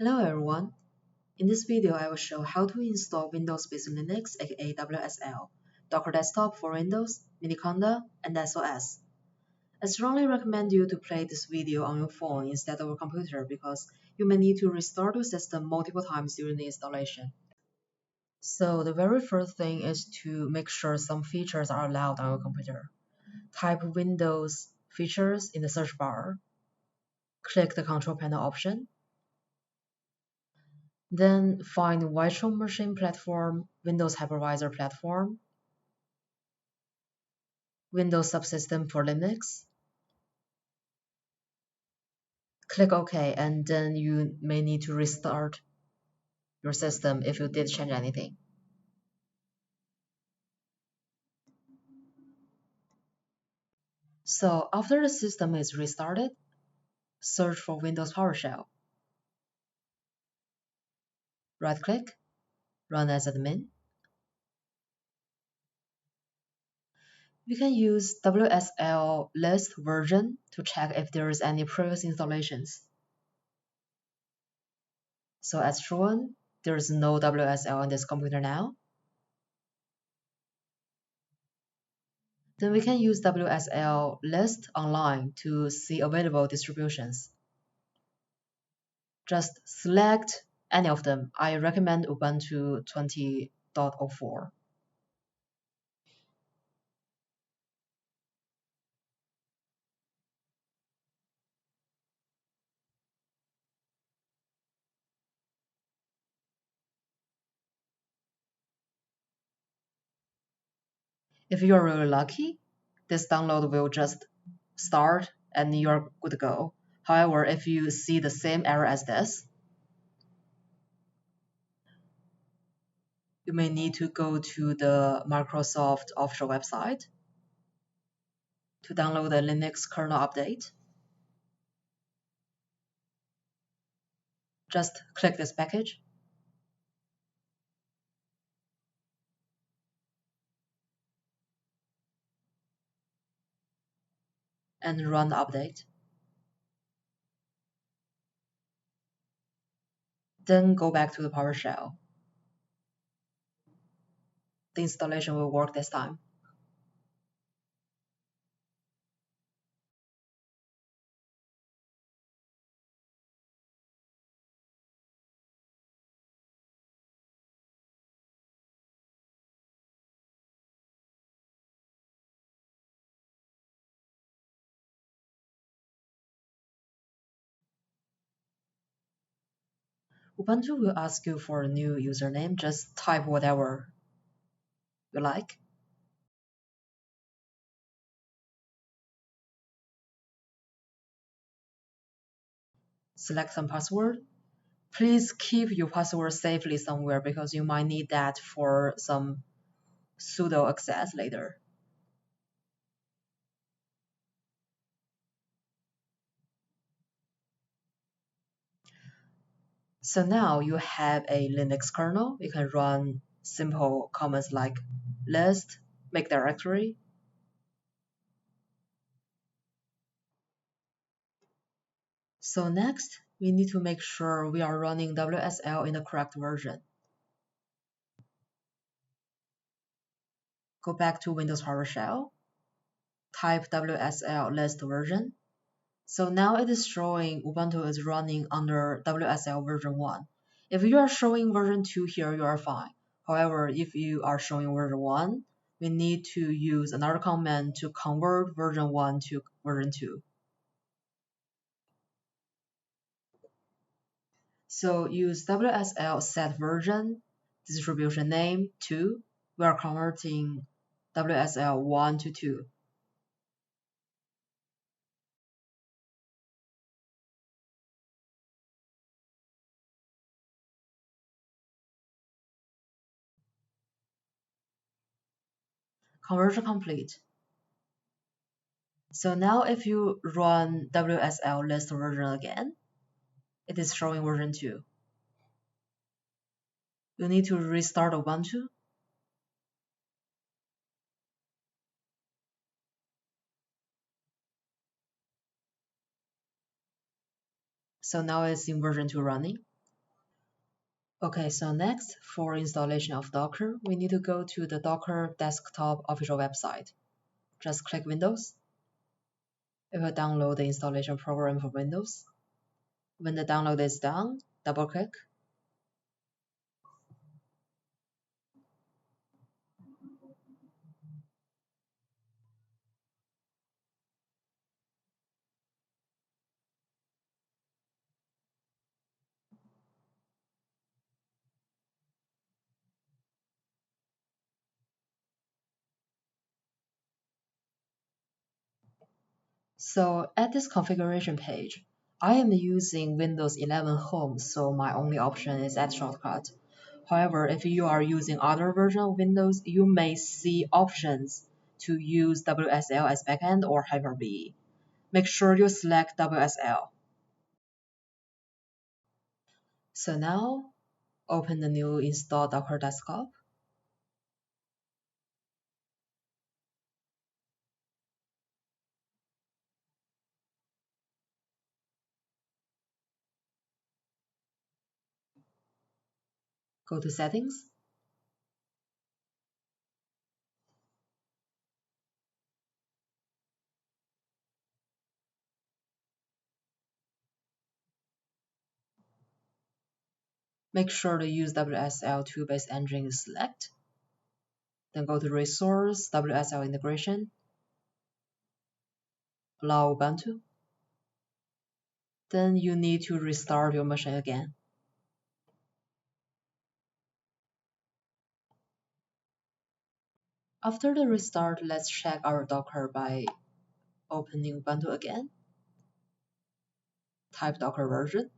Hello everyone. In this video, I will show how to install Windows-based Linux, aka WSL, Docker Desktop for Windows, Mini Conda, and SOS. I strongly recommend you to play this video on your phone instead of a computer because you may need to restart your system multiple times during the installation. So the very first thing is to make sure some features are allowed on your computer. Type Windows features in the search bar. Click the control panel option. Then find virtual machine platform, Windows hypervisor platform, Windows subsystem for Linux. Click OK, and then you may need to restart your system if you did change anything. So after the system is restarted, search for Windows PowerShell. Right-click, run as admin. You can use WSL list version to check if there is any previous installations. So as shown, there is no WSL on this computer now. Then we can use WSL list online to see available distributions. Just select any of them. I recommend Ubuntu 20.04. If you're really lucky, this download will just start and you're good to go. However, if you see the same error as this, you may need to go to the Microsoft official website to download the Linux kernel update. Just click this package and run the update. Then go back to the PowerShell. The installation will work this time. Ubuntu will ask you for a new username. Just type whatever you like. Select some password. Please keep your password safely somewhere because you might need that for some sudo access later. So now you have a Linux kernel. You can run simple commands like list, make directory. So next, we need to make sure we are running WSL in the correct version. Go back to Windows PowerShell, type WSL list version. So now it is showing Ubuntu is running under WSL version 1. If you are showing version 2 here, you are fine. However, if you are showing version 1, we need to use another command to convert version 1 to version 2. So use WSL set version, distribution name 2. We are converting WSL 1 to 2. Conversion complete. So now if you run WSL list version again, it is showing version 2. You need to restart Ubuntu. So now it's in version 2 running. Okay, so next, for installation of Docker, we need to go to the Docker desktop official website. Just click Windows. It will download the installation program for Windows. When the download is done, double-click. So at this configuration page, I am using Windows 11 Home, so my only option is Add Shortcut. However, if you are using other version of Windows, you may see options to use WSL as backend or Hyper-V. Make sure you select WSL. So now, open the new Install Docker Desktop. Go to Settings. Make sure to use WSL2 based engine is select. Then go to Resource, WSL Integration, allow Ubuntu. Then you need to restart your machine again. After the restart, let's check our Docker by opening Ubuntu again. Type Docker version.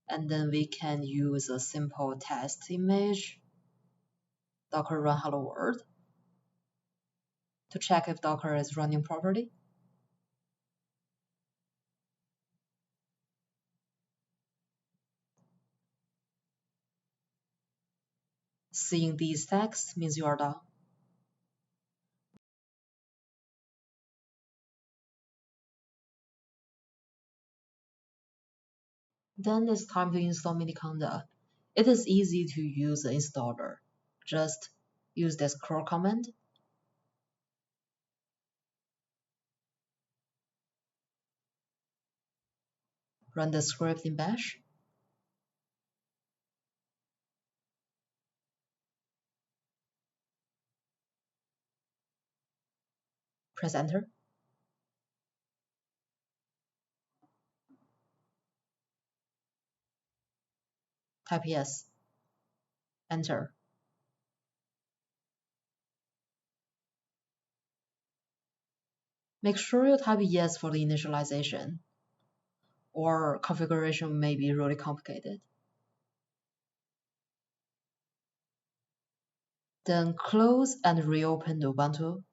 And then we can use a simple test image, Docker run hello world, to check if Docker is running properly. Seeing these texts means you are done. Then it's time to install Miniconda. It is easy to use the installer. Just use the scroll command. Run the script in bash. Press enter. Type yes. Enter. Make sure you type yes for the initialization, or configuration may be really complicated. Then close and reopen the Ubuntu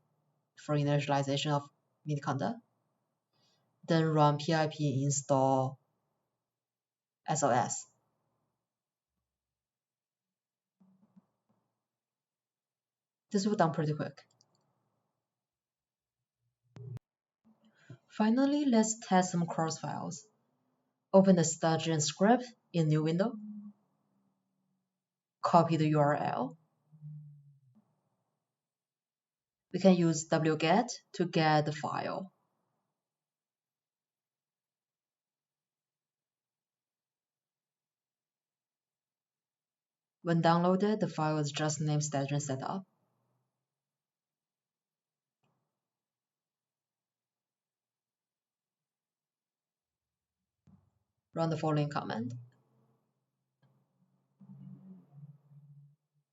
for initialization of Miniconda. Then run pip install SOS. This will be done pretty quick. Finally, let's test some cross files. Open the Sturgeon script in new window. Copy the URL. We can use wget to get the file. When downloaded, the file is just named Sturgeon setup. Run the following command.